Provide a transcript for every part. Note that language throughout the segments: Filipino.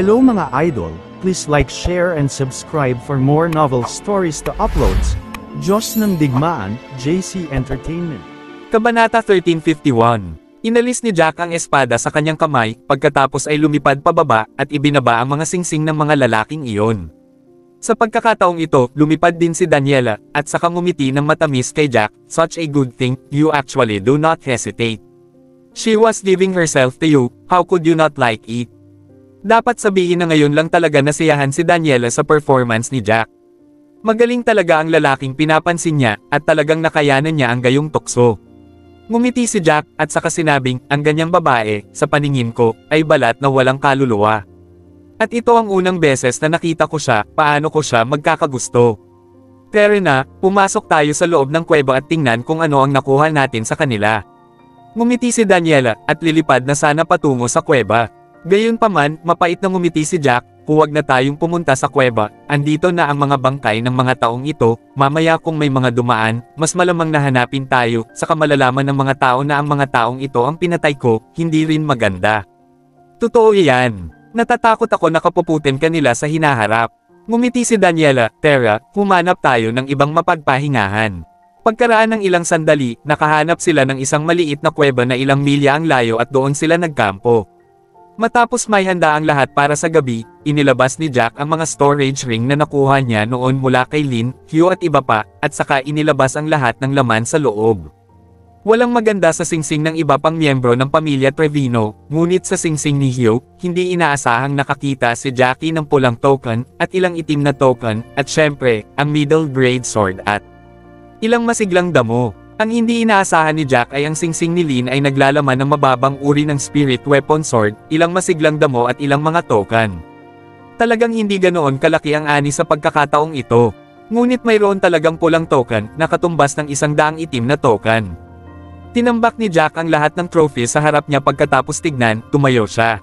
Hello mga idol, please like, share and subscribe for more novel stories to uploads. Diyos ng Digmaan, JC Entertainment. Kabanata 1351. Inalis ni Jack ang espada sa kanyang kamay, pagkatapos ay lumipad pababa, at ibinaba ang mga singsing ng mga lalaking iyon. Sa pagkakataong ito, lumipad din si Daniela, at saka ngumiti ng matamis kay Jack. Such a good thing, you actually do not hesitate. She was giving herself to you, how could you not like it? Dapat sabihin na ngayon lang talaga nasiyahan si Daniela sa performance ni Jack. Magaling talaga ang lalaking pinapansin niya, at talagang nakayanan niya ang gayong tukso. Ngumiti si Jack, at saka sinabing, ang ganyang babae, sa paningin ko, ay balat na walang kaluluwa. At ito ang unang beses na nakita ko siya, paano ko siya magkakagusto. Pero na, pumasok tayo sa loob ng kuweba at tingnan kung ano ang nakuha natin sa kanila. Ngumiti si Daniela, at lilipad na sana patungo sa kuweba. Gayunpaman, mapait na ngumiti si Jack, huwag na tayong pumunta sa kuweba, andito na ang mga bangkay ng mga taong ito, mamaya kung may mga dumaan, mas malamang nahanapin tayo, saka malalaman ng mga tao na ang mga taong ito ang pinatay ko, hindi rin maganda. Totoo yan. Natatakot ako na kapuputin kanila sa hinaharap. Ngumiti si Daniela, Tara, humanap tayo ng ibang mapagpahingahan. Pagkaraan ng ilang sandali, nakahanap sila ng isang maliit na kuweba na ilang milya ang layo at doon sila nagkampo. Matapos may handa ang lahat para sa gabi, inilabas ni Jack ang mga storage ring na nakuha niya noon mula kay Lynn, Hugh at iba pa, at saka inilabas ang lahat ng laman sa loob. Walang maganda sa singsing ng iba pang miyembro ng pamilya Trevino, ngunit sa singsing ni Hugh, hindi inaasahang nakakita si Jackie ng pulang token, at ilang itim na token, at syempre, ang middle grade sword at ilang masiglang damo. Ang hindi inaasahan ni Jack ay ang singsing ni Lynn ay naglalaman ng mababang uri ng spirit weapon sword, ilang masiglang damo at ilang mga token. Talagang hindi ganoon kalaki ang ani sa pagkakataong ito. Ngunit mayroon talagang pulang token na katumbas ng 100 itim na token. Tinambak ni Jack ang lahat ng trophy sa harap niya pagkatapos tignan, tumayo siya.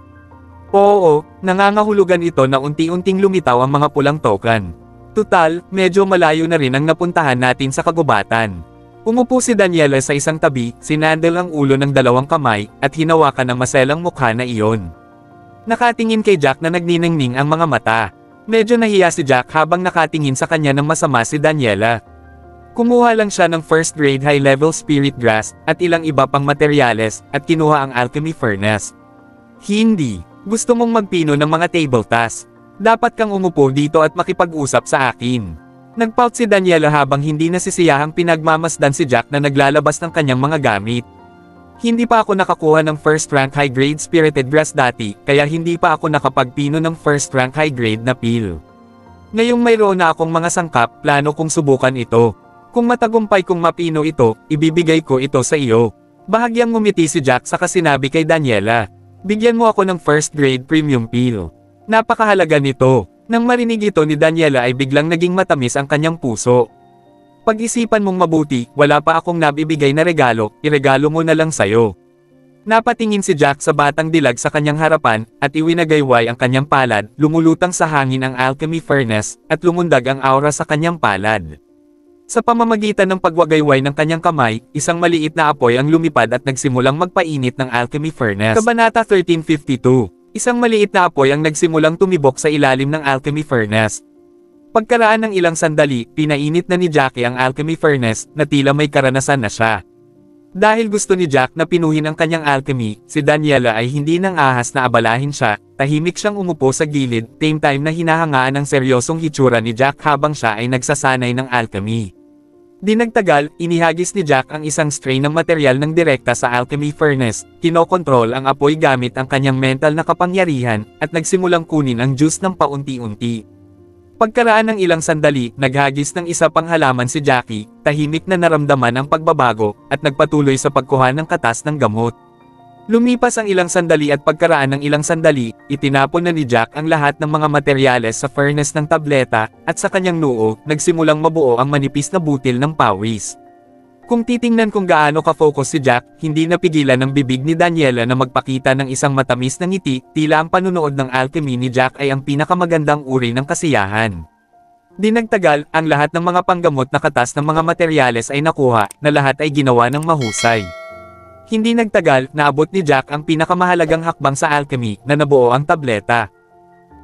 Oo, nangangahulugan ito na unti-unting lumitaw ang mga pulang token. Tutal, medyo malayo na rin ang napuntahan natin sa kagubatan. Umupo si Daniela sa isang tabi, sinandal ang ulo ng dalawang kamay, at hinawakan ng maselang mukha na iyon. Nakatingin kay Jack na nagniningning ang mga mata. Medyo nahiya si Jack habang nakatingin sa kanya ng masama si Daniela. Kumuha lang siya ng first grade high-level spirit grass, at ilang iba pang materyales, at kinuha ang alchemy furnace. Hindi. Gusto mong magpino ng mga table tasks. Dapat kang umupo dito at makipag-usap sa akin. Nagpout si Daniela habang hindi nasisiyahang pinagmamasdan si Jack na naglalabas ng kanyang mga gamit. Hindi pa ako nakakuha ng first rank high grade spirited grass dati, kaya hindi pa ako nakapagpino ng first rank high grade na peel. Ngayong mayroon na akong mga sangkap, plano kong subukan ito. Kung matagumpay kong mapino ito, ibibigay ko ito sa iyo. Bahagyang ngumiti si Jack saka sinabi kay Daniela, bigyan mo ako ng first grade premium peel. Napakahalaga nito. Nang marinig ito ni Daniela ay biglang naging matamis ang kanyang puso. Pag-isipan mong mabuti, wala pa akong nabibigay na regalo, iregalo mo na lang sayo. Napatingin si Jack sa batang dilag sa kanyang harapan, at iwinagayway ang kanyang palad, lumulutang sa hangin ang alchemy furnace, at lumundag ang aura sa kanyang palad. Sa pamamagitan ng pagwagayway ng kanyang kamay, isang maliit na apoy ang lumipad at nagsimulang magpainit ng alchemy furnace. Kabanata 1352. Isang maliit na apoy ang nagsimulang tumibok sa ilalim ng alchemy furnace. Pagkaraan ng ilang sandali, pinainit na ni Jackie ang alchemy furnace, na tila may karanasan na siya. Dahil gusto ni Jack na pinuhin ang kanyang alchemy, si Daniela ay hindi nang ahas na abalahin siya, tahimik siyang umupo sa gilid, same time na hinahangaan ang seryosong hitsura ni Jack habang siya ay nagsasanay ng alchemy. Di nagtagal, inihagis ni Jack ang isang strain ng material ng direkta sa alchemy furnace, kinokontrol ang apoy gamit ang kanyang mental na kapangyarihan, at nagsimulang kunin ang juice ng paunti-unti. Pagkaraan ng ilang sandali, naghagis ng isa pang halaman si Jackie, tahimik na naramdaman ang pagbabago, at nagpatuloy sa pagkuha ng katas ng gamot. Lumipas ang ilang sandali at pagkaraan ng ilang sandali, itinapon na ni Jack ang lahat ng mga materyales sa furnace ng tableta, at sa kanyang noo, nagsimulang mabuo ang manipis na butil ng pawis. Kung titingnan kung gaano ka-focus si Jack, hindi napigilan ng bibig ni Daniela na magpakita ng isang matamis na ngiti, tila ang panunood ng alchemy ni Jack ay ang pinakamagandang uri ng kasiyahan. Di nagtagal, ang lahat ng mga panggamot na katas ng mga materyales ay nakuha, na lahat ay ginawa ng mahusay. Hindi nagtagal, naabot ni Jack ang pinakamahalagang hakbang sa alchemy, na nabuo ang tableta.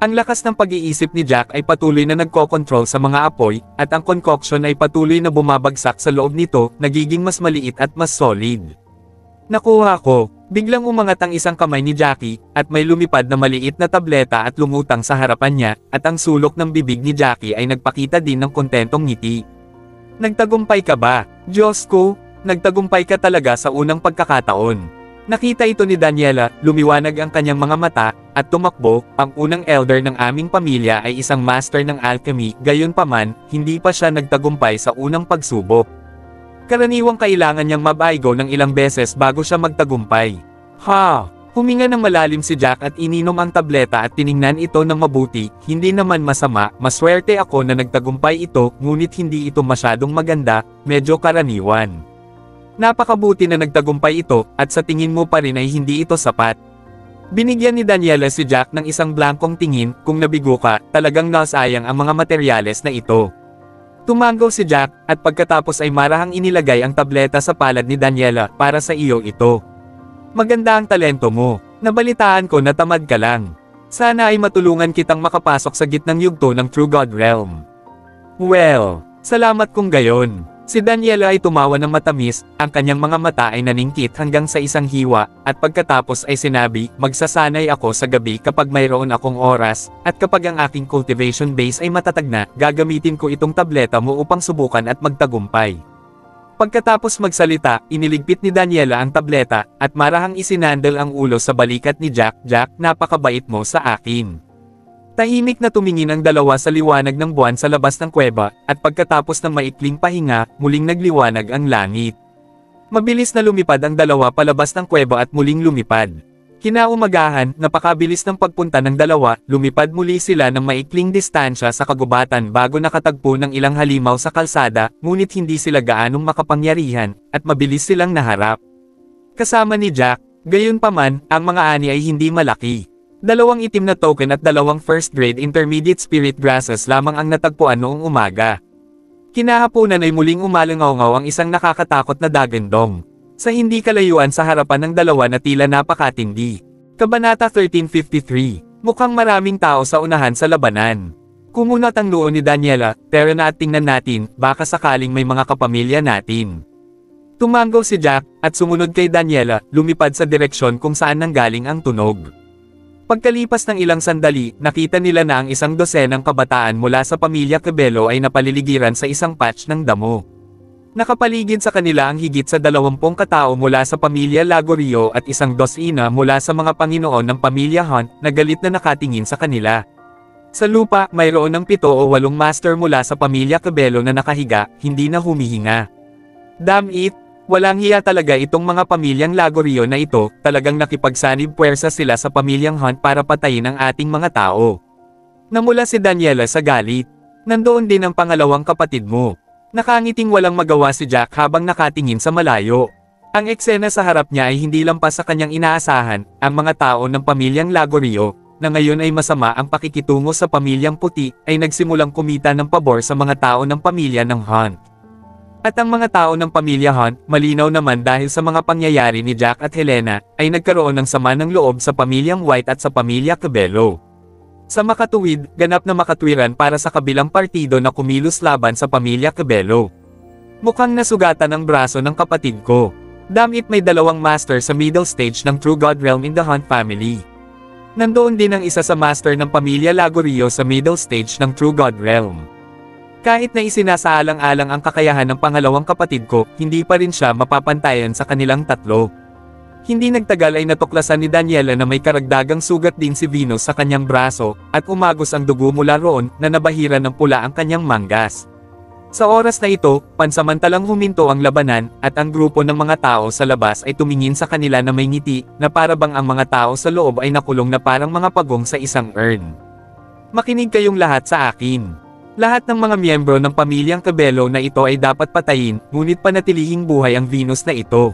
Ang lakas ng pag-iisip ni Jack ay patuloy na nagkokontrol sa mga apoy, at ang concoction ay patuloy na bumabagsak sa loob nito, nagiging mas maliit at mas solid. Nakuha ko. Biglang umangat ang isang kamay ni Jackie, at may lumipad na maliit na tableta at lumutang sa harapan niya, at ang sulok ng bibig ni Jackie ay nagpakita din ng kontentong ngiti. Nagtagumpay ka ba? Diyos ko, nagtagumpay ka talaga sa unang pagkakataon. Nakita ito ni Daniela, lumiwanag ang kanyang mga mata, at tumakbo. Ang unang elder ng aming pamilya ay isang master ng alchemy, gayunpaman, hindi pa siya nagtagumpay sa unang pagsubok. Karaniwang kailangan niyang mabaigo ng ilang beses bago siya magtagumpay. Ha! Huminga ng malalim si Jack at ininom ang tableta at tiningnan ito ng mabuti, hindi naman masama, maswerte ako na nagtagumpay ito, ngunit hindi ito masyadong maganda, medyo karaniwan. Napakabuti na nagtagumpay ito, at sa tingin mo pa rin ay hindi ito sapat. Binigyan ni Daniela si Jack ng isang blankong tingin, kung nabigo ka, talagang nasayang ang mga materyales na ito. Tumango si Jack, at pagkatapos ay marahang inilagay ang tableta sa palad ni Daniela, para sa iyo ito. Maganda ang talento mo, nabalitaan ko na tamad ka lang. Sana ay matulungan kitang makapasok sa gitnang yugto ng True God Realm. Well, salamat kung gayon. Si Daniela ay tumawa ng matamis, ang kanyang mga mata ay naningkit hanggang sa isang hiwa, at pagkatapos ay sinabi, magsasanay ako sa gabi kapag mayroon akong oras, at kapag ang aking cultivation base ay matatag na, gagamitin ko itong tableta mo upang subukan at magtagumpay. Pagkatapos magsalita, iniligpit ni Daniela ang tableta, at marahang isinandal ang ulo sa balikat ni Jack. Jack, napakabait mo sa akin. Tahimik na tumingin ang dalawa sa liwanag ng buwan sa labas ng kuweba, at pagkatapos ng maikling pahinga, muling nagliwanag ang langit. Mabilis na lumipad ang dalawa palabas ng kuweba at muling lumipad. Kinaumagahan, napakabilis ng pagpunta ng dalawa, lumipad muli sila ng maikling distansya sa kagubatan bago nakatagpo ng ilang halimaw sa kalsada, ngunit hindi sila gaanong makapangyarihan, at mabilis silang naharap. Kasama ni Jack, gayunpaman, ang mga ani ay hindi malaki. Dalawang itim na token at dalawang first-grade intermediate spirit grasses lamang ang natagpuan noong umaga. Kinahaponan ay muling umalangaw-ngaw ang isang nakakatakot na dagandong. Sa hindi kalayuan sa harapan ng dalawa na tila napakatindi. Kabanata 1353. Mukhang maraming tao sa unahan sa labanan. Kumunat ang noo ni Daniela, tara na at tingnan natin, baka sakaling may mga kapamilya natin. Tumango si Jack, at sumunod kay Daniela, lumipad sa direksyon kung saan nanggaling ang tunog. Pagkalipas ng ilang sandali, nakita nila na ang isang dosenang kabataan mula sa pamilya Cabello ay napaliligiran sa isang patch ng damo. Nakapaligid sa kanila ang higit sa 20 katao mula sa pamilya Lagorio at isang dosina mula sa mga Panginoon ng pamilya Hunt na galit na nakatingin sa kanila. Sa lupa, mayroon ng 7 o 8 master mula sa pamilya Cabello na nakahiga, hindi na humihinga. Damn it! Walang hiya talaga itong mga pamilyang Lagorio na ito, talagang nakipagsanib puwersa sila sa pamilyang Hunt para patayin ang ating mga tao. Namula si Daniela sa galit. Nandoon din ang pangalawang kapatid mo. Nakangiting walang magawa si Jack habang nakatingin sa malayo. Ang eksena sa harap niya ay hindi lampas sa kanyang inaasahan, ang mga tao ng pamilyang Lagorio, na ngayon ay masama ang pakikitungo sa pamilyang puti, ay nagsimulang kumita ng pabor sa mga tao ng pamilya ng Hunt. At ang mga tao ng pamilya Hunt, malinaw naman dahil sa mga pangyayari ni Jack at Helena, ay nagkaroon ng sama ng loob sa pamilyang White at sa pamilya Cabello. Sa makatuwid, ganap na makatwiran para sa kabilang partido na kumilos laban sa pamilya Cabello. Mukhang nasugatan ang braso ng kapatid ko. Damit may 2 master sa middle stage ng True God Realm in the Hunt family. Nandoon din ang isa sa master ng pamilya Lagorio sa middle stage ng True God Realm. Kahit na isinasaalang-alang ang kakayahan ng pangalawang kapatid ko, hindi pa rin siya mapapantayan sa kanilang tatlo. Hindi nagtagal ay natuklasan ni Daniela na may karagdagang sugat din si Venus sa kanyang braso, at umagos ang dugo mula roon na nabahiran ng pula ang kanyang manggas. Sa oras na ito, pansamantalang huminto ang labanan, at ang grupo ng mga tao sa labas ay tumingin sa kanila na may ngiti, na parabang ang mga tao sa loob ay nakulong na parang mga pagong sa isang urn. Makinig kayong lahat sa akin. Lahat ng mga miyembro ng pamilyang Cabello na ito ay dapat patayin, ngunit panatilihing buhay ang Venus na ito.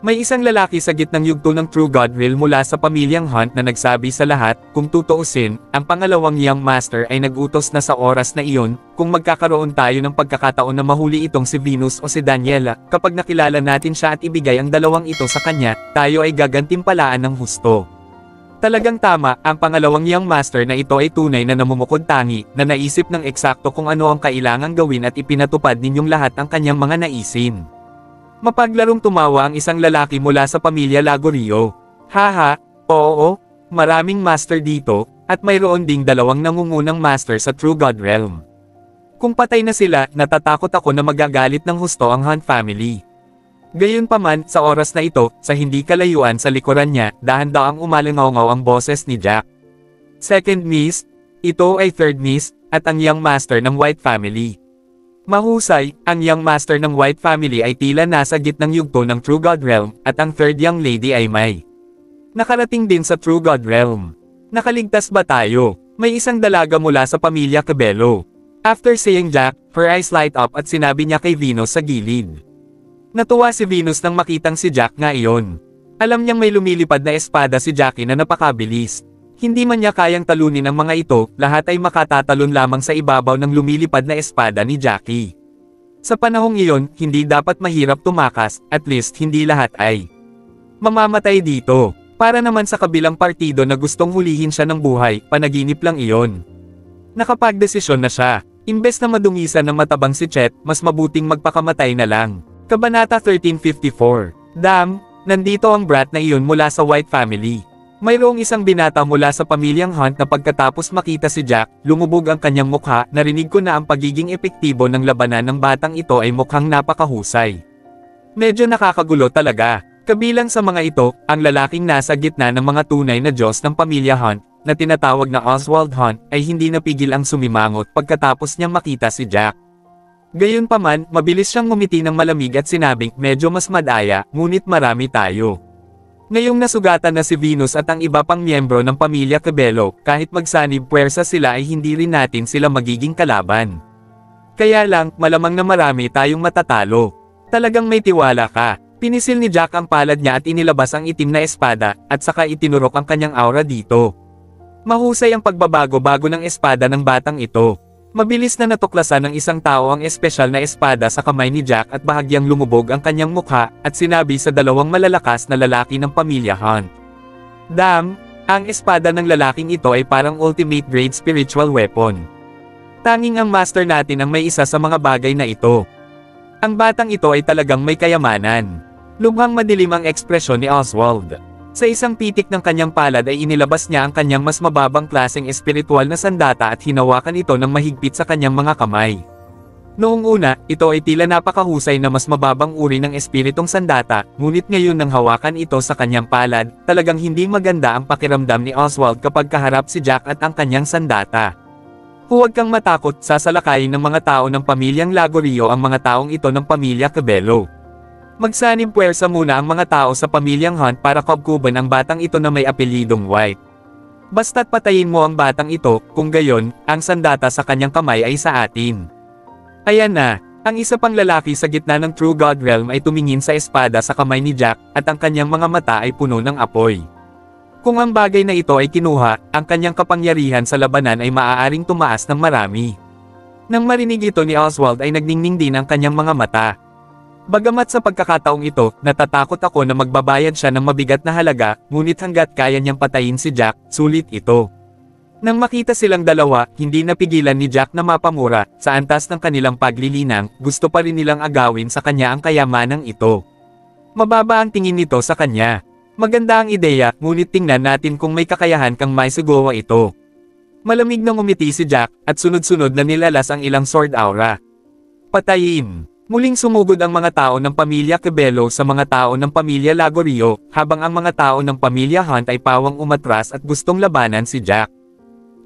May isang lalaki sa gitnang yugto ng True God Realm mula sa pamilyang Hunt na nagsabi sa lahat, kung tutuusin, ang pangalawang Young Master ay nag-utos na sa oras na iyon, kung magkakaroon tayo ng pagkakataon na mahuli itong si Venus o si Daniela, kapag nakilala natin siya at ibigay ang dalawang ito sa kanya, tayo ay gagantimpalaan ng husto. Talagang tama, ang pangalawang Young Master na ito ay tunay na namumukod-tangi, na naisip ng eksakto kung ano ang kailangang gawin at ipinatupad ninyong lahat ang kanyang mga naisin. Mapaglarong tumawa ang isang lalaki mula sa pamilya Lagorio. Haha, oo, maraming master dito, at mayroon ding dalawang nangungunang master sa True God Realm. Kung patay na sila, natatakot ako na magagalit ng husto ang Hunt family. Gayunpaman, sa oras na ito, sa hindi kalayuan sa likuran niya, dahan-daang umalingaw-ngaw ang boses ni Jack. Second Miss, ito ay Third Miss, at ang Young Master ng White Family. Mahusay, ang Young Master ng White Family ay tila nasa gitnang yugto ng True God Realm, at ang Third Young Lady ay may nakarating din sa True God Realm. Nakaligtas ba tayo? May isang dalaga mula sa pamilya Cabello. After saying Jack, her eyes light up at sinabi niya kay Venus sa gilid. Natuwa si Venus nang makitang si Jack nga iyon. Alam niyang may lumilipad na espada si Jackie na napakabilis. Hindi man niya kayang talunin ang mga ito, lahat ay makatatalon lamang sa ibabaw ng lumilipad na espada ni Jackie. Sa panahong iyon, hindi dapat mahirap tumakas, at least hindi lahat ay mamamatay dito. Para naman sa kabilang partido na gustong hulihin siya ng buhay, panaginip lang iyon. Nakapagdesisyon na siya. Imbes na madungisan ng matabang si Chet, mas mabuting magpakamatay na lang. Kabanata 1354. Dam, nandito ang brat na iyon mula sa White Family. Mayroong isang binata mula sa pamilyang Hunt na pagkatapos makita si Jack, lumubog ang kanyang mukha. Narinig ko na ang pagiging epektibo ng labanan ng batang ito ay mukhang napakahusay. Medyo nakakagulo talaga. Kabilang sa mga ito, ang lalaking nasa gitna ng mga tunay na Diyos ng pamilya Hunt, na tinatawag na Oswald Hunt, ay hindi napigil ang sumimangot pagkatapos niyang makita si Jack. Gayunpaman, mabilis siyang ngumiti ng malamig at sinabing, medyo mas madaya, ngunit marami tayo. Ngayong nasugatan na si Venus at ang iba pang miyembro ng pamilya Cabello, kahit magsanib puwersa sila ay hindi rin natin sila magiging kalaban. Kaya lang, malamang na marami tayong matatalo. Talagang may tiwala ka. Pinisil ni Jack ang palad niya at inilabas ang itim na espada, at saka itinurok ang kanyang aura dito. Mahusay ang pagbabago-bago ng espada ng batang ito. Mabilis na natuklasan ng isang tao ang espesyal na espada sa kamay ni Jack at bahagyang lumubog ang kanyang mukha, at sinabi sa dalawang malalakas na lalaki ng pamilya Hunt. Dam, ang espada ng lalaking ito ay parang ultimate grade spiritual weapon. Tanging ang master natin ang may isa sa mga bagay na ito. Ang batang ito ay talagang may kayamanan. Lubhang madilim ang ekspresyon ni Oswald. Sa isang pitik ng kanyang palad ay inilabas niya ang kanyang mas mababang klaseng espiritual na sandata at hinawakan ito ng mahigpit sa kanyang mga kamay. Noong una, ito ay tila napakahusay na mas mababang uri ng espiritong sandata, ngunit ngayon nang hawakan ito sa kanyang palad, talagang hindi maganda ang pakiramdam ni Oswald kapag kaharap si Jack at ang kanyang sandata. Huwag kang matakot, sasalakayin ng mga tao ng pamilyang Lagorio ang mga taong ito ng pamilya Cabello. Magsanim puwersa muna ang mga tao sa pamilyang Hunt para kabkuban ang batang ito na may apelidong White. Basta't patayin mo ang batang ito, kung gayon, ang sandata sa kanyang kamay ay sa atin. Ayan na, ang isa pang lalaki sa gitna ng True God Realm ay tumingin sa espada sa kamay ni Jack, at ang kanyang mga mata ay puno ng apoy. Kung ang bagay na ito ay kinuha, ang kanyang kapangyarihan sa labanan ay maaaring tumaas ng marami. Nang marinig ito ni Oswald ay nagningning din ang kanyang mga mata. Bagamat sa pagkakataong ito, natatakot ako na magbabayad siya ng mabigat na halaga, ngunit hanggat kaya niyang patayin si Jack, sulit ito. Nang makita silang dalawa, hindi napigilan ni Jack na mapamura, sa antas ng kanilang paglilinang, gusto pa rin nilang agawin sa kanya ang kayamanang ito. Mababa ang tingin nito sa kanya. Maganda ang ideya, ngunit tingnan natin kung may kakayahan kang maisugawa ito. Malamig na ngumiti si Jack, at sunod-sunod na nilalas ang ilang sword aura. Patayin. Muling sumugod ang mga tao ng pamilya Cabello sa mga tao ng pamilya Lagorio, habang ang mga tao ng pamilya Hunt ay pawang umatras at gustong labanan si Jack.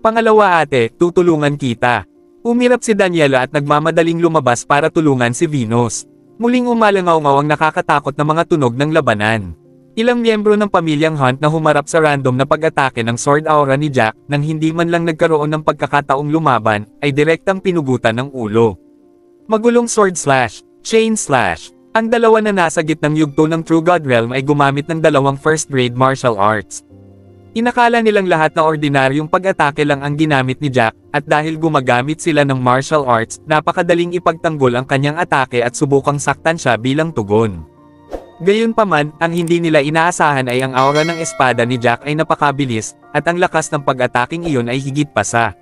Pangalawa ate, tutulungan kita. Umirap si Daniela at nagmamadaling lumabas para tulungan si Venus. Muling umalangaw-ngaw ang nakakatakot na mga tunog ng labanan. Ilang miyembro ng pamilyang Hunt na humarap sa random na pag-atake ng sword aura ni Jack, nang hindi man lang nagkaroon ng pagkakataong lumaban, ay direktang pinugutan ng ulo. Magulong sword slash, chain slash. Ang dalawa na nasa gitnang yugto ng True God Realm ay gumamit ng dalawang first-grade martial arts. Inakala nilang lahat na ordinaryong pag-atake lang ang ginamit ni Jack, at dahil gumagamit sila ng martial arts, napakadaling ipagtanggol ang kanyang atake at subukang saktan siya bilang tugon. Gayunpaman, ang hindi nila inaasahan ay ang aura ng espada ni Jack ay napakabilis, at ang lakas ng pag-ataking iyon ay higit pa sa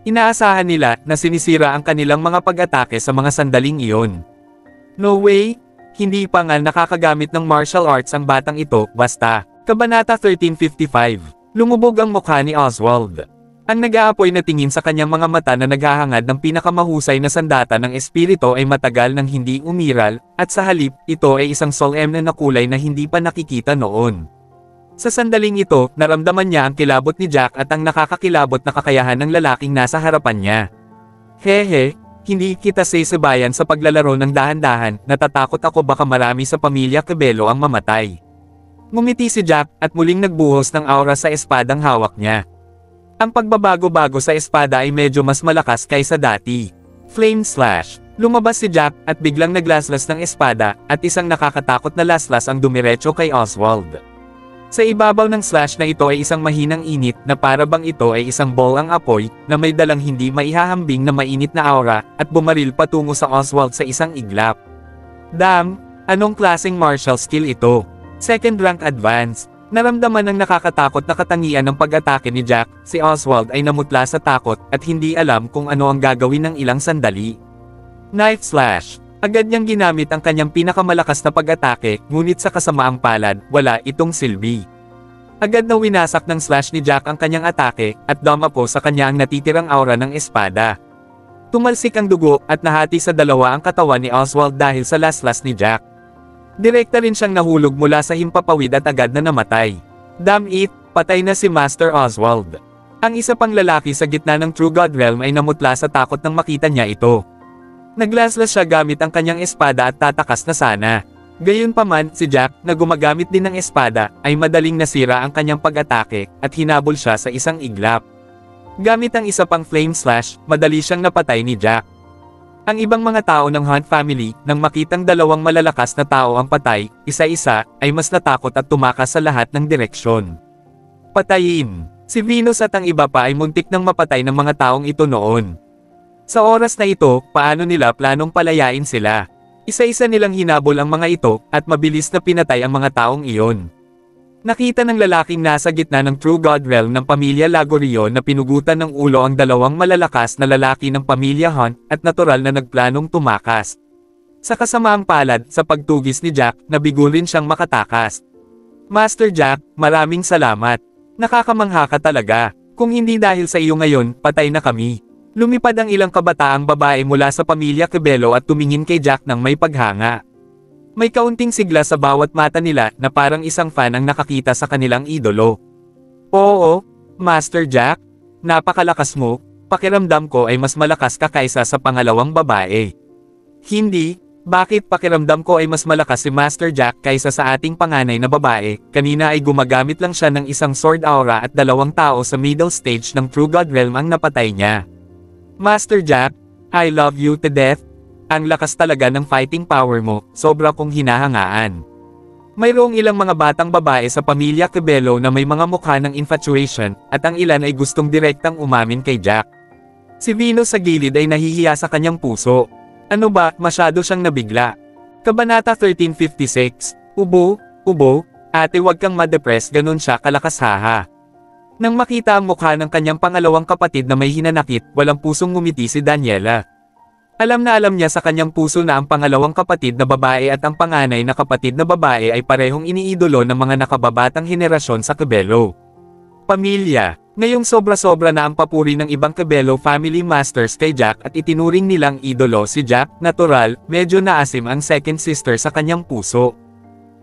inaasahan nila na sinisira ang kanilang mga pag-atake sa mga sandaling iyon. No way! Hindi pa nga nakakagamit ng martial arts ang batang ito, basta. Kabanata 1355. Lumubog ang mukha ni Oswald. Ang nag-aapoy na tingin sa kanyang mga mata na naghahangad ng pinakamahusay na sandata ng espiritu ay matagal nang hindi umiral, at sa halip, ito ay isang solemne na kulay na hindi pa nakikita noon. Sa sandaling ito, naramdaman niya ang kilabot ni Jack at ang nakakakilabot na kakayahan ng lalaking nasa harapan niya. Hehe, hindi kita sasabayan sa paglalaro ng dahan-dahan, natatakot ako baka marami sa pamilya Cabello ang mamatay. Ngumiti si Jack at muling nagbuhos ng aura sa espadang hawak niya. Ang pagbabago-bago sa espada ay medyo mas malakas kaysa dati. Flame Slash. Lumabas si Jack at biglang naglaslas ng espada, at isang nakakatakot na laslas ang dumiretso kay Oswald. Sa ibabaw ng slash na ito ay isang mahinang init na para bang ito ay isang ball ang apoy na may dalang hindi maihahambing na mainit na aura at bumaril patungo sa Oswald sa isang iglap. Damn! Anong klaseng martial skill ito? Second rank advance. Naramdaman ng nakakatakot na katangian ng pag-atake ni Jack, si Oswald ay namutla sa takot at hindi alam kung ano ang gagawin ng ilang sandali. Knife Slash. Agad niyang ginamit ang kanyang pinakamalakas na pag-atake, ngunit sa kasamaang palad, wala itong silbi. Agad na winasak ng slash ni Jack ang kanyang atake, at dumapo sa kanya ang natitirang aura ng espada. Tumalsik ang dugo at nahati sa dalawa ang katawan ni Oswald dahil sa laslas ni Jack. Direkta rin siyang nahulog mula sa himpapawid at agad na namatay. Damn it, patay na si Master Oswald. Ang isa pang lalaki sa gitna ng True God Realm ay namutla sa takot nang makita niya ito. Naglaslas siya gamit ang kanyang espada at tatakas na sana. Gayunpaman, si Jack, na gumagamit din ng espada, ay madaling nasira ang kanyang pag-atake, at hinabol siya sa isang iglap. Gamit ang isa pang flame slash, madali siyang napatay ni Jack. Ang ibang mga tao ng Hunt family, nang makitang dalawang malalakas na tao ang patay, isa-isa, ay mas natakot at tumakas sa lahat ng direksyon. Patayin! Si Venus at ang iba pa ay muntik nang mapatay ng mga taong ito noon. Sa oras na ito, paano nila planong palayain sila? Isa-isa nilang hinabol ang mga ito, at mabilis na pinatay ang mga taong iyon. Nakita ng lalaking nasa gitna ng True God Realm ng pamilya Lagorio na pinugutan ng ulo ang dalawang malalakas na lalaki ng pamilya Hunt, at natural na nagplanong tumakas. Sa kasamaang palad, sa pagtugis ni Jack, nabigo rin siyang makatakas. Master Jack, maraming salamat. Nakakamangha ka talaga. Kung hindi dahil sa iyo ngayon, patay na kami. Lumipad ang ilang kabataang babae mula sa pamilya Cabello at tumingin kay Jack ng may paghanga. May kaunting sigla sa bawat mata nila na parang isang fan ang nakakita sa kanilang idolo. Oo, Master Jack, napakalakas mo, pakiramdam ko ay mas malakas ka kaysa sa pangalawang babae. Hindi, bakit pakiramdam ko ay mas malakas si Master Jack kaysa sa ating panganay na babae? Kanina ay gumagamit lang siya ng isang sword aura at dalawang tao sa middle stage ng True God Realm ang napatay niya. Master Jack, I love you to death. Ang lakas talaga ng fighting power mo, sobra kong hinahangaan. Mayroong ilang mga batang babae sa pamilya Cabello na may mga mukha ng infatuation, at ang ilan ay gustong direktang umamin kay Jack. Si Venus sa gilid ay nahihiya sa kanyang puso. Ano ba, masyado siyang nabigla. Kabanata 1356, Ubo, ate wag kang ma-depress, ganun siya kalakas haha. Nang makita ang mukha ng kanyang pangalawang kapatid na may hinanakit, walang pusong ngumiti si Daniela. Alam na alam niya sa kanyang puso na ang pangalawang kapatid na babae at ang panganay na kapatid na babae ay parehong iniidolo ng mga nakababatang henerasyon sa Cabello pamilya. Ngayong sobra-sobra na ang papuri ng ibang Cabello family masters kay Jack at itinuring nilang idolo si Jack, natural, medyo naasim ang second sister sa kanyang puso.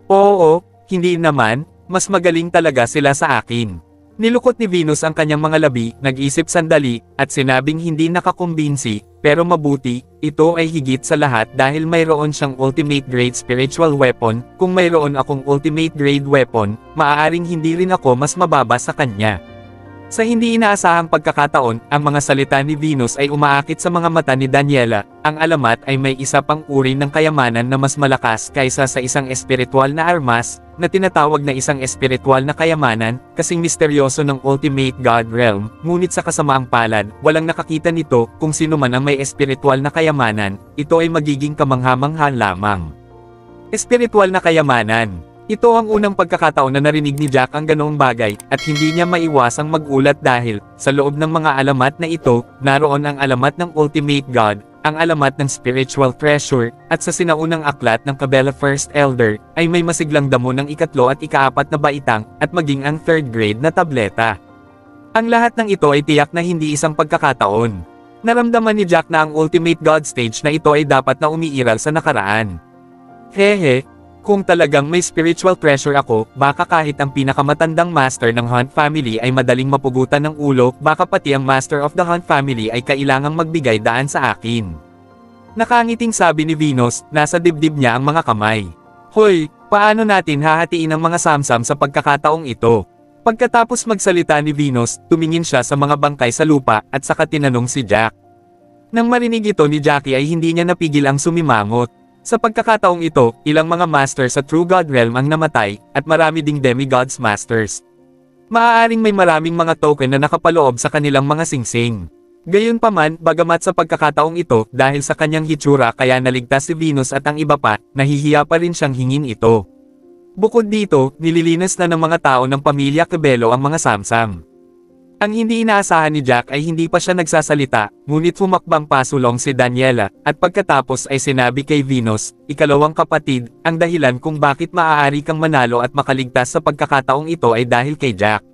Oo, hindi naman, mas magaling talaga sila sa akin. Nilukot ni Venus ang kanyang mga labi, nag-isip sandali, at sinabing hindi nakakumbinsi, pero mabuti, ito ay higit sa lahat dahil mayroon siyang ultimate grade spiritual weapon. Kung mayroon akong ultimate grade weapon, maaaring hindi rin ako mas mababa sa kanya. Sa hindi inaasahang pagkakataon, ang mga salita ni Venus ay umaakit sa mga mata ni Daniela. Ang alamat ay may isa pang uri ng kayamanan na mas malakas kaysa sa isang espiritual na armas, na tinatawag na isang espiritual na kayamanan, kasing misteryoso ng Ultimate God Realm, ngunit sa kasamaang palad, walang nakakita nito. Kung sino man ang may espiritual na kayamanan, ito ay magiging kamangha-mangha lamang. Espiritual na kayamanan. Ito ang unang pagkakataon na narinig ni Jack ang ganoong bagay, at hindi niya maiwasang magulat dahil, sa loob ng mga alamat na ito, naroon ang alamat ng Ultimate God, ang alamat ng Spiritual Treasure, at sa sinaunang aklat ng Kabbalah First Elder, ay may masiglang damo ng ikatlo at ikaapat na baitang, at maging ang third grade na tableta. Ang lahat ng ito ay tiyak na hindi isang pagkakataon. Naramdaman ni Jack na ang Ultimate God stage na ito ay dapat na umiiral sa nakaraan. Hehe. Kung talagang may spiritual treasure ako, baka kahit ang pinakamatandang master ng Hunt family ay madaling mapugutan ng ulo, baka pati ang master of the Hunt family ay kailangang magbigay daan sa akin. Nakangiting sabi ni Venus, nasa dibdib niya ang mga kamay. Hoy, paano natin hahatiin ang mga samsam sa pagkakataong ito? Pagkatapos magsalita ni Venus, tumingin siya sa mga bangkay sa lupa, at saka tinanong si Jack. Nang marinig ito ni Jackie ay hindi niya napigil ang sumimangot. Sa pagkakataong ito, ilang mga master sa True God Realm ang namatay, at marami ding demigods masters. Maaaring may maraming mga token na nakapaloob sa kanilang mga singsing. Gayunpaman, bagamat sa pagkakataong ito, dahil sa kanyang hitsura kaya naligtas si Venus at ang iba pa, nahihiya pa rin siyang hingin ito. Bukod dito, nililinas na ng mga tao ng pamilya Cabello ang mga samsam. Ang hindi inaasahan ni Jack ay hindi pa siya nagsasalita, ngunit humakbang pasulong si Daniela, at pagkatapos ay sinabi kay Venus, ikalawang kapatid, ang dahilan kung bakit maaari kang manalo at makaligtas sa pagkakataong ito ay dahil kay Jack.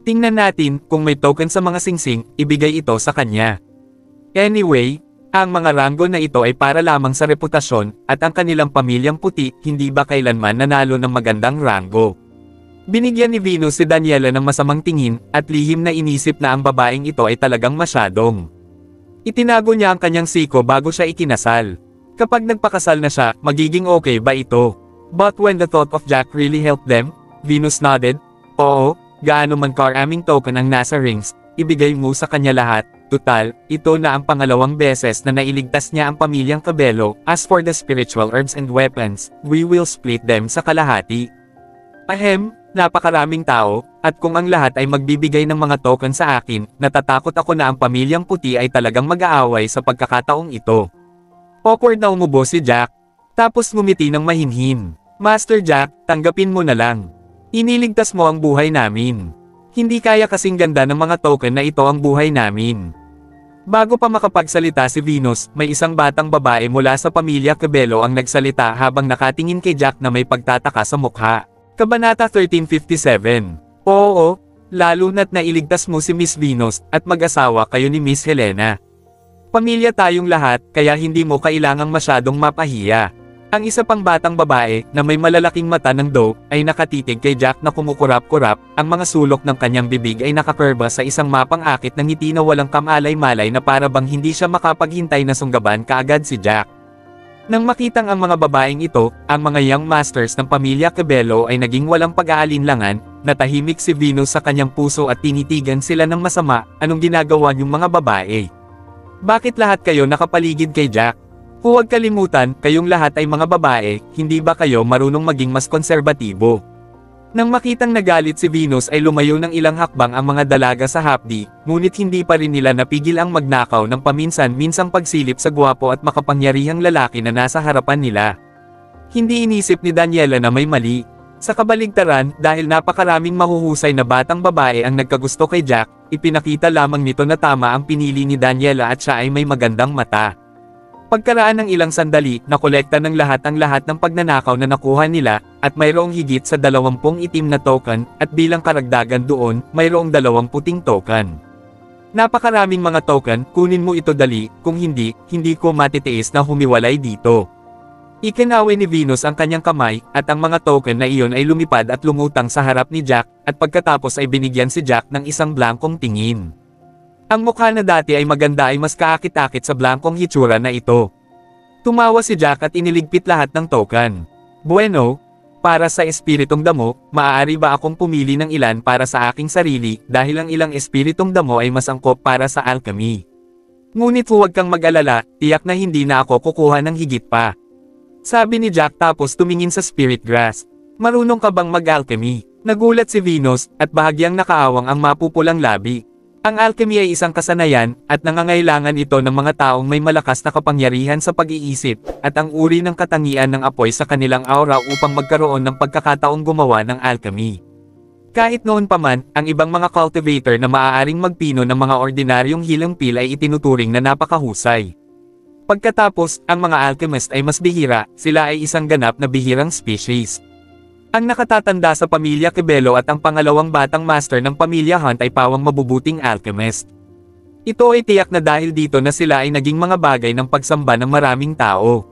Tingnan natin, kung may token sa mga singsing, ibigay ito sa kanya. Anyway, ang mga ranggo na ito ay para lamang sa reputasyon, at ang kanilang pamilyang puti, hindi ba kailanman nanalo ng magandang ranggo. Binigyan ni Venus si Daniela ng masamang tingin, at lihim na inisip na ang babaeng ito ay talagang masyadong. Itinago niya ang kanyang siko bago siya ikinasal. Kapag nagpakasal na siya, magiging okay ba ito? But when the thought of Jack really helped them, Venus nodded, oo, gaano man karaming token ang nasa rings, ibigay mo sa kanya lahat. Tutal, ito na ang pangalawang beses na nailigtas niya ang pamilyang Cabello. As for the spiritual herbs and weapons, we will split them sa kalahati. Ahem, napakaraming tao, at kung ang lahat ay magbibigay ng mga token sa akin, natatakot ako na ang pamilyang puti ay talagang mag-aaway sa pagkakataong ito. Awkward na umubo si Jack. Tapos ngumiti ng mahinhin. Master Jack, tanggapin mo na lang. Iniligtas mo ang buhay namin. Hindi kaya kasing ganda ng mga token na ito ang buhay namin. Bago pa makapagsalita si Venus, may isang batang babae mula sa pamilya Cabello ang nagsalita habang nakatingin kay Jack na may pagtataka sa mukha. Kabanata 1357. Oo, lalo na't nailigtas mo si Miss Venus, at mag-asawa kayo ni Miss Helena. Pamilya tayong lahat, kaya hindi mo kailangang masyadong mapahiya. Ang isa pang batang babae, na may malalaking mata ng doe, ay nakatitig kay Jack na kumukurap-kurap, ang mga sulok ng kanyang bibig ay nakakurba sa isang mapang akit ng ngiti na walang kamalay-malay na para bang hindi siya makapaghintay na sunggaban kaagad si Jack. Nang makitang ang mga babaeng ito, ang mga young masters ng pamilya Cabello ay naging walang pag-aalinlangan, natahimik si Venus sa kanyang puso at tinitigan sila ng masama, anong ginagawa niyong mga babae? Bakit lahat kayo nakapaligid kay Jack? Huwag kalimutan, kayong lahat ay mga babae, hindi ba kayo marunong maging mas konserbatibo? Nang makitang nagalit si Venus ay lumayo ng ilang hakbang ang mga dalaga sa hapdi, ngunit hindi pa rin nila napigil ang magnakaw ng paminsan-minsang pagsilip sa gwapo at makapangyarihang lalaki na nasa harapan nila. Hindi inisip ni Daniela na may mali. Sa kabaligtaran, dahil napakaraming mahuhusay na batang babae ang nagkagusto kay Jack, ipinakita lamang nito na tama ang pinili ni Daniela at siya ay may magandang mata. Pagkaraan ng ilang sandali, nakolekta ng lahat ang lahat ng pagnanakaw na nakuha nila, at mayroong higit sa 20 itim na token, at bilang karagdagan doon, mayroong 2 puting token. Napakaraming mga token, kunin mo ito dali, kung hindi, hindi ko matitiis na humiwalay dito. Ikinawi ni Venus ang kanyang kamay, at ang mga token na iyon ay lumipad at lumutang sa harap ni Jack, at pagkatapos ay binigyan si Jack ng isang blankong tingin. Ang mukha na dati ay maganda ay mas kaakit-akit sa blankong hitsura na ito. Tumawa si Jack at iniligpit lahat ng token. Bueno, para sa espiritong damo, maaari ba akong pumili ng ilan para sa aking sarili, dahil ang ilang espiritong damo ay mas angkop para sa alchemy. Ngunit huwag kang mag-alala, tiyak na hindi na ako kukuha ng higit pa. Sabi ni Jack tapos tumingin sa spirit grass. Marunong ka bang mag-alchemy? Nagulat si Venus, at bahagyang nakaawang ang mapupulang labi. Ang alchemy ay isang kasanayan, at nangangailangan ito ng mga taong may malakas na kapangyarihan sa pag-iisip, at ang uri ng katangian ng apoy sa kanilang aura upang magkaroon ng pagkakataong gumawa ng alchemy. Kahit noon pa man, ang ibang mga cultivator na maaaring magpino ng mga ordinaryong healing pill ay itinuturing na napakahusay. Pagkatapos, ang mga alchemist ay mas bihira, sila ay isang ganap na bihirang species. Ang nakatatanda sa pamilya Kibelo at ang pangalawang batang master ng pamilya Hunt ay pawang mabubuting alchemist. Ito ay tiyak na dahil dito na sila ay naging mga bagay ng pagsamba ng maraming tao.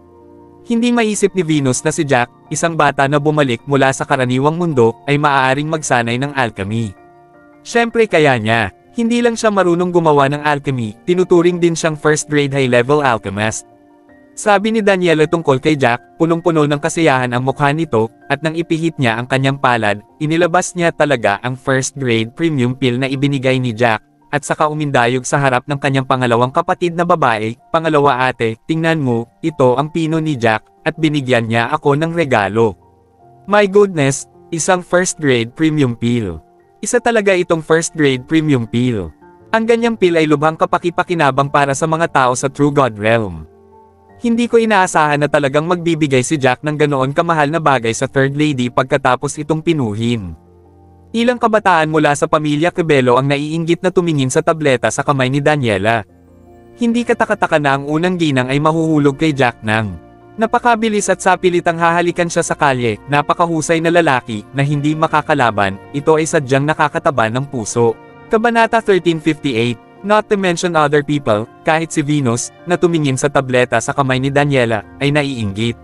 Hindi maisip ni Venus na si Jack, isang bata na bumalik mula sa karaniwang mundo, ay maaaring magsanay ng alchemy. Siyempre kaya niya, hindi lang siya marunong gumawa ng alchemy, tinuturing din siyang first-grade high-level alchemist. Sabi ni Daniela tungkol kay Jack, punong-puno ng kasiyahan ang mukha nito, at nang ipihit niya ang kanyang palad, inilabas niya talaga ang first-grade premium pill na ibinigay ni Jack, at saka umindayog sa harap ng kanyang pangalawang kapatid na babae, "Pangalawa ate, tingnan mo, ito ang pino ni Jack, at binigyan niya ako ng regalo." My goodness, isang first-grade premium pill. Isa talaga itong first-grade premium pill. Ang ganyang pill ay lubhang kapaki-pakinabang para sa mga tao sa True God Realm. Hindi ko inaasahan na talagang magbibigay si Jack ng ganoon kamahal na bagay sa third lady pagkatapos itong pinuhin. Ilang kabataan mula sa pamilya Kibelo ang naiinggit na tumingin sa tableta sa kamay ni Daniela. Hindi katakataka na ang unang ginang ay mahuhulog kay Jack nang napakabilis at sapilitang hahalikan siya sa kalye, napakahusay na lalaki na hindi makakalaban, ito ay sadyang nakakataba ng puso. Kabanata 1358. Not to mention other people, kahit si Venus, na tumingin sa tableta sa kamay ni Daniela, ay naiinggit.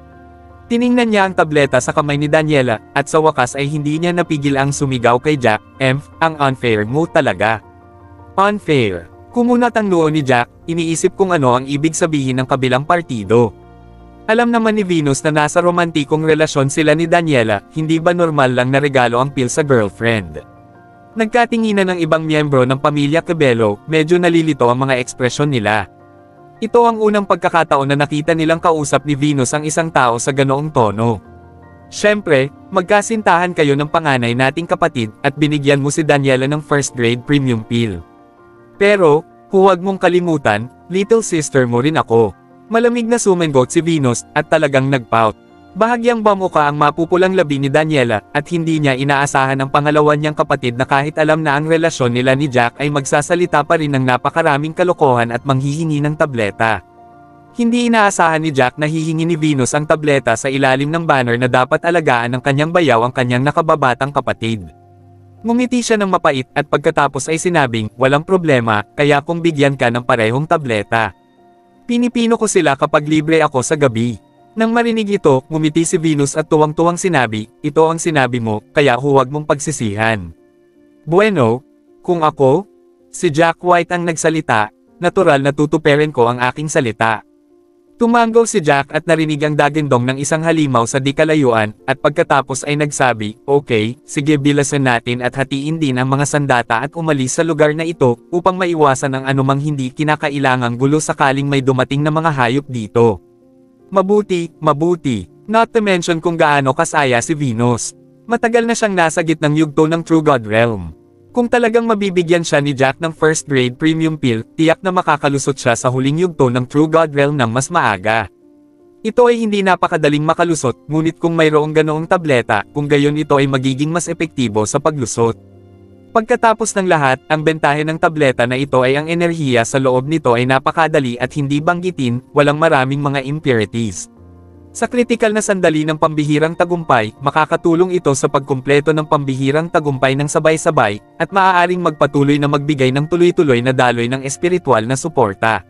Tiningnan niya ang tableta sa kamay ni Daniela, at sa wakas ay hindi niya napigil ang sumigaw kay Jack, ang unfair mo talaga. Unfair. Kumunat ang noo ni Jack, iniisip kung ano ang ibig sabihin ng kabilang partido. Alam naman ni Venus na nasa romantikong relasyon sila ni Daniela, hindi ba normal lang na regalo ang pill sa girlfriend? Nagkatinginan ng ibang miyembro ng pamilya Kibelo, medyo nalilito ang mga ekspresyon nila. Ito ang unang pagkakataon na nakita nilang kausap ni Venus ang isang tao sa ganoong tono. Siyempre, magkasintahan kayo ng panganay nating kapatid, at binigyan mo si Daniela ng first grade premium pill. Pero, huwag mong kalimutan, little sister mo rin ako. Malamig na sumengot si Venus, at talagang nagpout. Bahagyang bamuka ang mapupulang labi ni Daniela, at hindi niya inaasahan ang pangalawa niyang kapatid na kahit alam na ang relasyon nila ni Jack ay magsasalita pa rin ng napakaraming kalokohan at manghihingi ng tableta. Hindi inaasahan ni Jack na hihingi ni Venus ang tableta sa ilalim ng banner na dapat alagaan ng kanyang bayaw ang kanyang nakababatang kapatid. Ngumiti siya ng mapait at pagkatapos ay sinabing, "Walang problema, kaya kung bigyan ka ng parehong tableta. Pinipino ko sila kapag libre ako sa gabi." Nang marinig ito, ngumiti si Venus at tuwang-tuwang sinabi, "Ito ang sinabi mo, kaya huwag mong pagsisihan." Bueno, kung ako? Si Jack White ang nagsalita, natural na tutuperin ko ang aking salita. Tumanggaw si Jack at narinig ang dagindong ng isang halimaw sa di kalayuan, at pagkatapos ay nagsabi, "Okay, sige bilasan natin at hatiin din ang mga sandata at umalis sa lugar na ito, upang maiwasan ang anumang hindi kinakailangang gulo sakaling may dumating na mga hayop dito." Mabuti, mabuti. Not to mention kung gaano kasaya si Venus. Matagal na siyang nasa gitnang yugto ng True God Realm. Kung talagang mabibigyan siya ni Jack ng first grade premium pill, tiyak na makakalusot siya sa huling yugto ng True God Realm ng mas maaga. Ito ay hindi napakadaling makalusot, ngunit kung mayroong ganoong tableta, kung gayon ito ay magiging mas epektibo sa paglusot. Pagkatapos ng lahat, ang bentahe ng tableta na ito ay ang enerhiya sa loob nito ay napakadali at hindi banggitin, walang maraming mga impurities. Sa kritikal na sandali ng pambihirang tagumpay, makakatulong ito sa pagkumpleto ng pambihirang tagumpay ng sabay-sabay, at maaaring magpatuloy na magbigay ng tuloy-tuloy na daloy ng espiritual na suporta.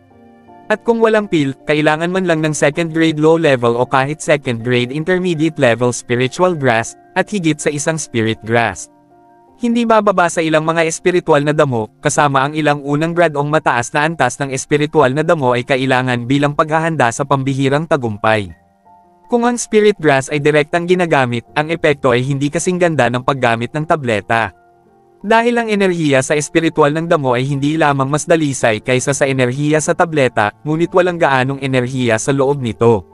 At kung walang pill, kailangan man lang ng second grade low level o kahit second grade intermediate level spiritual grass, at higit sa isang spirit grass. Hindi bababa sa ilang mga espiritual na damo, kasama ang ilang unang gradong mataas na antas ng espiritual na damo ay kailangan bilang paghahanda sa pambihirang tagumpay. Kung ang spirit grass ay direktang ginagamit, ang epekto ay hindi kasing ganda ng paggamit ng tableta. Dahil ang enerhiya sa espiritual ng damo ay hindi lamang mas dalisay kaysa sa enerhiya sa tableta, ngunit walang gaanong enerhiya sa loob nito.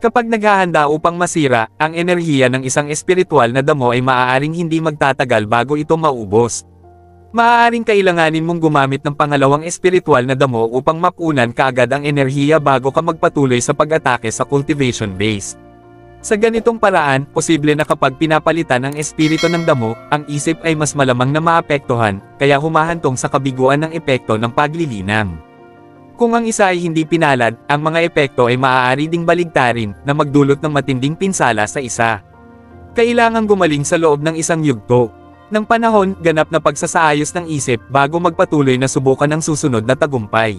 Kapag naghahanda upang masira, ang enerhiya ng isang espiritual na damo ay maaaring hindi magtatagal bago ito maubos. Maaaring kailanganin mong gumamit ng pangalawang espiritual na damo upang mapunan kaagad ang enerhiya bago ka magpatuloy sa pag-atake sa cultivation base. Sa ganitong paraan, posible na kapag pinapalitan ang espiritu ng damo, ang isip ay mas malamang na maapektuhan, kaya humahantong sa kabiguan ng epekto ng paglilinang. Kung ang isa ay hindi pinalad, ang mga epekto ay maaari ding baligtarin na magdulot ng matinding pinsala sa isa. Kailangang gumaling sa loob ng isang yugto. Ng panahon, ganap na pagsasaayos ng isip bago magpatuloy na subukan ang susunod na tagumpay.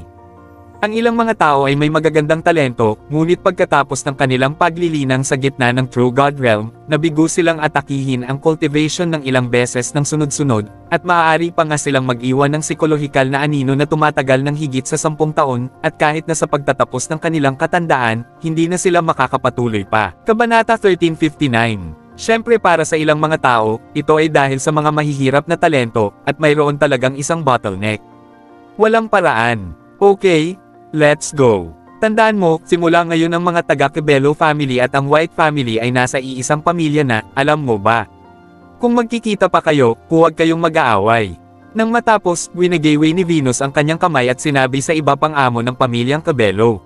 Ang ilang mga tao ay may magagandang talento, ngunit pagkatapos ng kanilang paglilinang sa gitna ng True God Realm, nabigo silang atakihin ang cultivation ng ilang beses ng sunod-sunod, at maaari pa nga silang mag-iwan ng psikolohikal na anino na tumatagal ng higit sa 10 taon, at kahit na sa pagtatapos ng kanilang katandaan, hindi na sila makakapatuloy pa. Kabanata 1359. Siyempre para sa ilang mga tao, ito ay dahil sa mga mahihirap na talento, at mayroon talagang isang bottleneck. Walang paraan. Okay, let's go. Tandaan mo, simula ngayon ang mga taga-Cabello family at ang White family ay nasa iisang pamilya na, alam mo ba? Kung magkikita pa kayo, huwag kayong mag-aaway. Nang matapos, winagiway ni Venus ang kanyang kamay at sinabi sa iba pang amo ng pamilyang Cabello.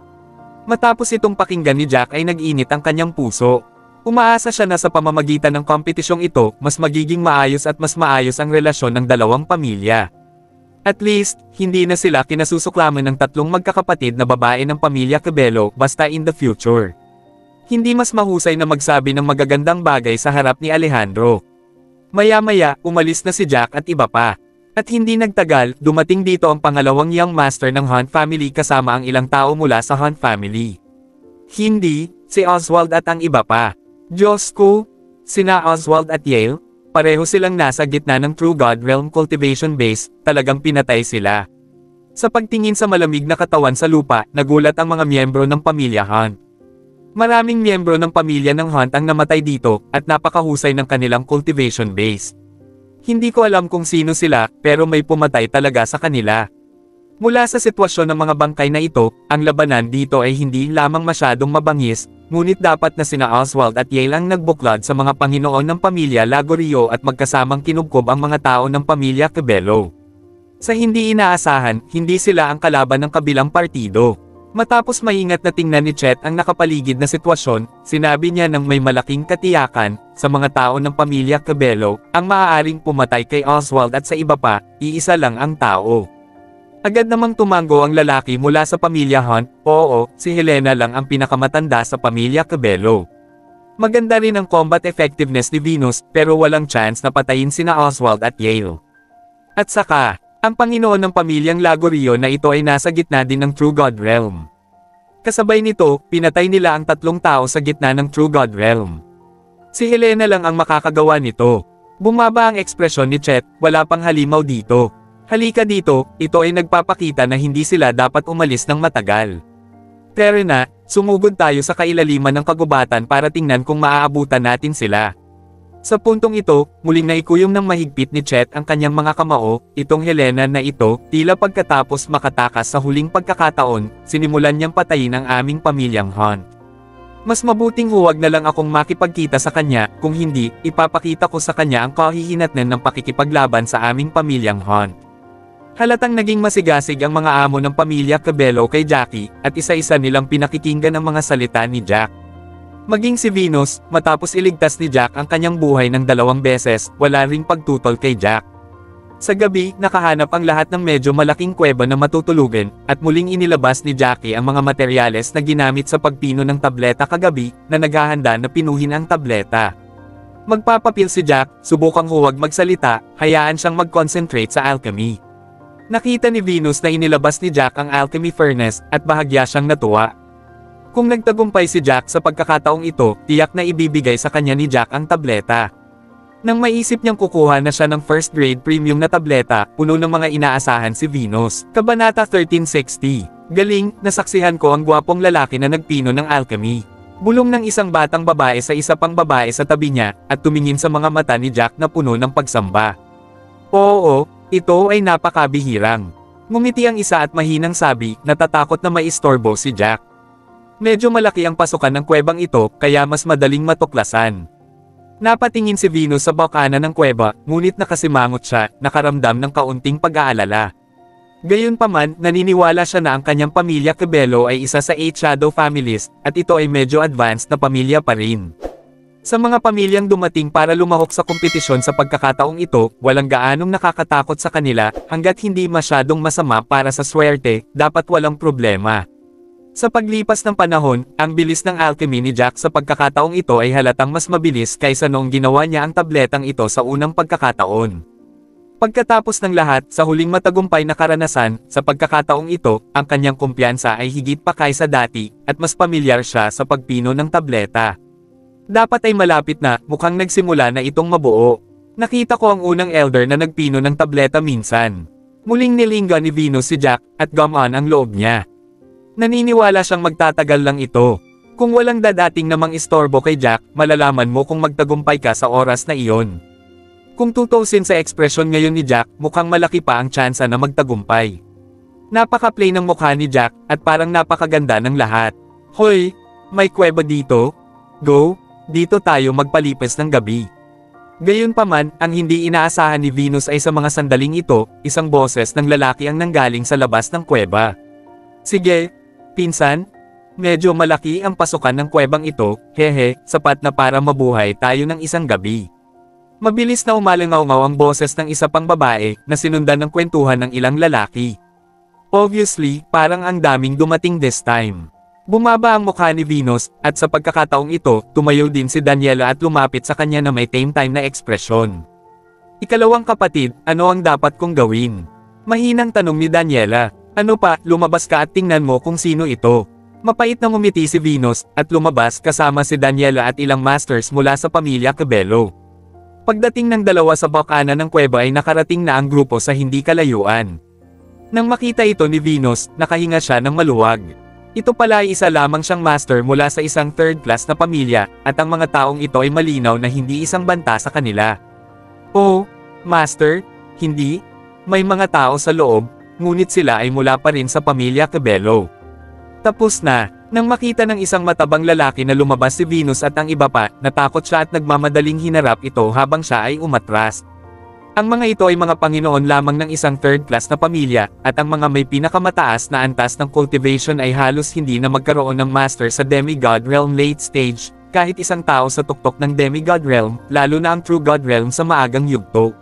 Matapos itong pakinggan ni Jack ay nag-init ang kanyang puso. Umaasa siya na sa pamamagitan ng kompetisyong ito, mas magiging maayos at mas maayos ang relasyon ng dalawang pamilya. At least, hindi na sila kinasusuklaman ng tatlong magkakapatid na babae ng pamilya Cabello basta in the future. Hindi mas mahusay na magsabi ng magagandang bagay sa harap ni Alejandro. Maya-maya, umalis na si Jack at iba pa. At hindi nagtagal, dumating dito ang pangalawang young master ng Hunt family kasama ang ilang tao mula sa Hunt family. Hindi, si Oswald at ang iba pa. Diyos ko, sina Oswald at Yale, pareho silang nasa gitna ng True God Realm cultivation base, talagang pinatay sila. Sa pagtingin sa malamig na katawan sa lupa, nagulat ang mga miyembro ng pamilya Hunt. Maraming miyembro ng pamilya ng Hunt ang namatay dito, at napakahusay ng kanilang cultivation base. Hindi ko alam kung sino sila, pero may pumatay talaga sa kanila. Mula sa sitwasyon ng mga bangkay na ito, ang labanan dito ay hindi lamang masyadong mabangis, ngunit dapat na sina Oswald at Yale ang nagbuklod sa mga Panginoon ng pamilya Lagorio at magkasamang kinubkob ang mga tao ng pamilya Cabello. Sa hindi inaasahan, hindi sila ang kalaban ng kabilang partido. Matapos maingat na tingnan ni Chet ang nakapaligid na sitwasyon, sinabi niya ng may malaking katiyakan, sa mga tao ng pamilya Cabello, ang maaaring pumatay kay Oswald at sa iba pa, iisa lang ang tao. Agad namang tumango ang lalaki mula sa pamilya Hunt, oo, si Helena lang ang pinakamatanda sa pamilya Cabello. Maganda rin ang combat effectiveness ni Venus, pero walang chance na patayin sina Oswald at Yale. At saka, ang Panginoon ng pamilyang Lagorio na ito ay nasa gitna din ng True God Realm. Kasabay nito, pinatay nila ang 3 tao sa gitna ng True God Realm. Si Helena lang ang makakagawa nito. Bumaba ang ekspresyon ni Chet, wala pang halimaw dito. Halika dito, ito ay nagpapakita na hindi sila dapat umalis ng matagal. Tara na, sumugod tayo sa kailaliman ng kagubatan para tingnan kung maaabutan natin sila. Sa puntong ito, muling naikuyom ng mahigpit ni Chet ang kanyang mga kamao, itong Helena na ito, tila pagkatapos makatakas sa huling pagkakataon, sinimulan niyang patayin ang aming pamilyang Hunt. Mas mabuting huwag na lang akong makipagkita sa kanya, kung hindi, ipapakita ko sa kanya ang kahihinatnan ng pakikipaglaban sa aming pamilyang Hunt. Halatang naging masigasig ang mga amo ng pamilya Cabello kay Jackie, at isa-isa nilang pinakikinggan ang mga salita ni Jack. Maging si Venus, matapos iligtas ni Jack ang kanyang buhay ng 2 beses, wala ring pagtutol kay Jack. Sa gabi, nakahanap ang lahat ng medyo malaking kuweba na matutulugan, at muling inilabas ni Jackie ang mga materyales na ginamit sa pagpino ng tableta kagabi, na naghahanda na pinuhin ang tableta. Magpapapil si Jack, subukang huwag magsalita, hayaan siyang mag-concentrate sa alchemy. Nakita ni Venus na inilabas ni Jack ang alchemy furnace, at bahagya siyang natuwa. Kung nagtagumpay si Jack sa pagkakataong ito, tiyak na ibibigay sa kanya ni Jack ang tableta. Nang maisip niyang kukuha na siya ng first grade premium na tableta, puno ng mga inaasahan si Venus. Kabanata 1360. Galing, nasaksihan ko ang gwapong lalaki na nagpino ng alchemy. Bulong ng isang batang babae sa isa pang babae sa tabi niya, at tumingin sa mga mata ni Jack na puno ng pagsamba. Oo, ito ay napakabihirang. Ngumiti ang isa at mahinang sabi, natatakot na maistorbo si Jack. Medyo malaki ang pasukan ng kuwebang ito, kaya mas madaling matuklasan. Napatingin si Venus sa bokana ng kuweba, ngunit nakasimangot siya, nakaramdam ng kaunting pag-aalala. Gayunpaman, naniniwala siya na ang kanyang pamilya Cabello ay isa sa 8 shadow families, at ito ay medyo advanced na pamilya pa rin. Sa mga pamilyang dumating para lumahok sa kompetisyon sa pagkakataong ito, walang gaanong nakakatakot sa kanila, hanggat hindi masyadong masama para sa swerte, dapat walang problema. Sa paglipas ng panahon, ang bilis ng alchemy ni Jack sa pagkakataong ito ay halatang mas mabilis kaysa noong ginawa niya ang tabletang ito sa unang pagkakataon. Pagkatapos ng lahat, sa huling matagumpay na karanasan, sa pagkakataong ito, ang kanyang kumpiyansa ay higit pa kaysa dati, at mas pamilyar siya sa pagpino ng tableta. Dapat ay malapit na, mukhang nagsimula na itong mabuo. Nakita ko ang unang elder na nagpino ng tableta minsan. Muling nilingga ni Venus si Jack, at gumaan ang loob niya. Naniniwala siyang magtatagal lang ito. Kung walang dadating namang istorbo kay Jack, malalaman mo kung magtagumpay ka sa oras na iyon. Kung tutuusin sa ekspresyon ngayon ni Jack, mukhang malaki pa ang tsansa na magtagumpay. Napaka-plain ng mukha ni Jack, at parang napakaganda ng lahat. Hoy, may kuweba dito? Go, dito tayo magpalipas ng gabi. Gayunpaman, ang hindi inaasahan ni Venus ay sa mga sandaling ito, isang boses ng lalaki ang nanggaling sa labas ng kuweba. Sige, pinsan, medyo malaki ang pasukan ng kuwebang ito, hehe, sapat na para mabuhay tayo ng isang gabi. Mabilis na umalangaw-ngaw ang boses ng isa pang babae, na sinundan ng kwentuhan ng ilang lalaki. Obviously, parang ang daming dumating this time. Bumaba ang mukha ni Venus, at sa pagkakataong ito, tumayo din si Daniela at lumapit sa kanya na may tame-time na ekspresyon. Ikalawang kapatid, ano ang dapat kong gawin? Mahinang tanong ni Daniela. Ano pa, lumabas ka at tingnan mo kung sino ito. Mapait na ngumiti si Venus, at lumabas kasama si Daniela at ilang masters mula sa pamilya Cabello. Pagdating ng dalawa sa bokana ng kuweba ay nakarating na ang grupo sa hindi kalayuan. Nang makita ito ni Venus, nakahinga siya ng maluwag. Ito pala ay isa lamang siyang master mula sa isang third class na pamilya, at ang mga taong ito ay malinaw na hindi isang banta sa kanila. Oh, master? Hindi? May mga tao sa loob, ngunit sila ay mula pa rin sa pamilya Cabello. Tapos na, nang makita ng isang matabang lalaki na lumabas si Venus at ang iba pa, natakot siya at nagmamadaling hinarap ito habang siya ay umatras. Ang mga ito ay mga Panginoon lamang ng isang third class na pamilya, at ang mga may pinakamataas na antas ng cultivation ay halos hindi na magkaroon ng master sa demigod realm late stage, kahit isang tao sa tuktok ng demigod realm, lalo na ang true god realm sa maagang yugto.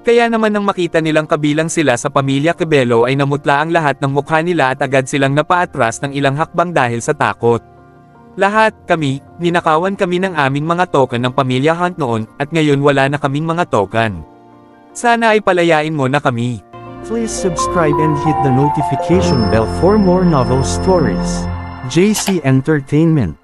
Kaya naman nang makita nilang kabilang sila sa pamilya Cabello ay namutla ang lahat ng mukha nila at agad silang napaatras ng ilang hakbang dahil sa takot. Lahat, kami, ninakawan kami ng aming mga token ng pamilya Hunt noon, at ngayon wala na kaming mga token. Sana ay palayain mo na kami. Please subscribe and hit the notification bell for more novel stories. JC Entertainment.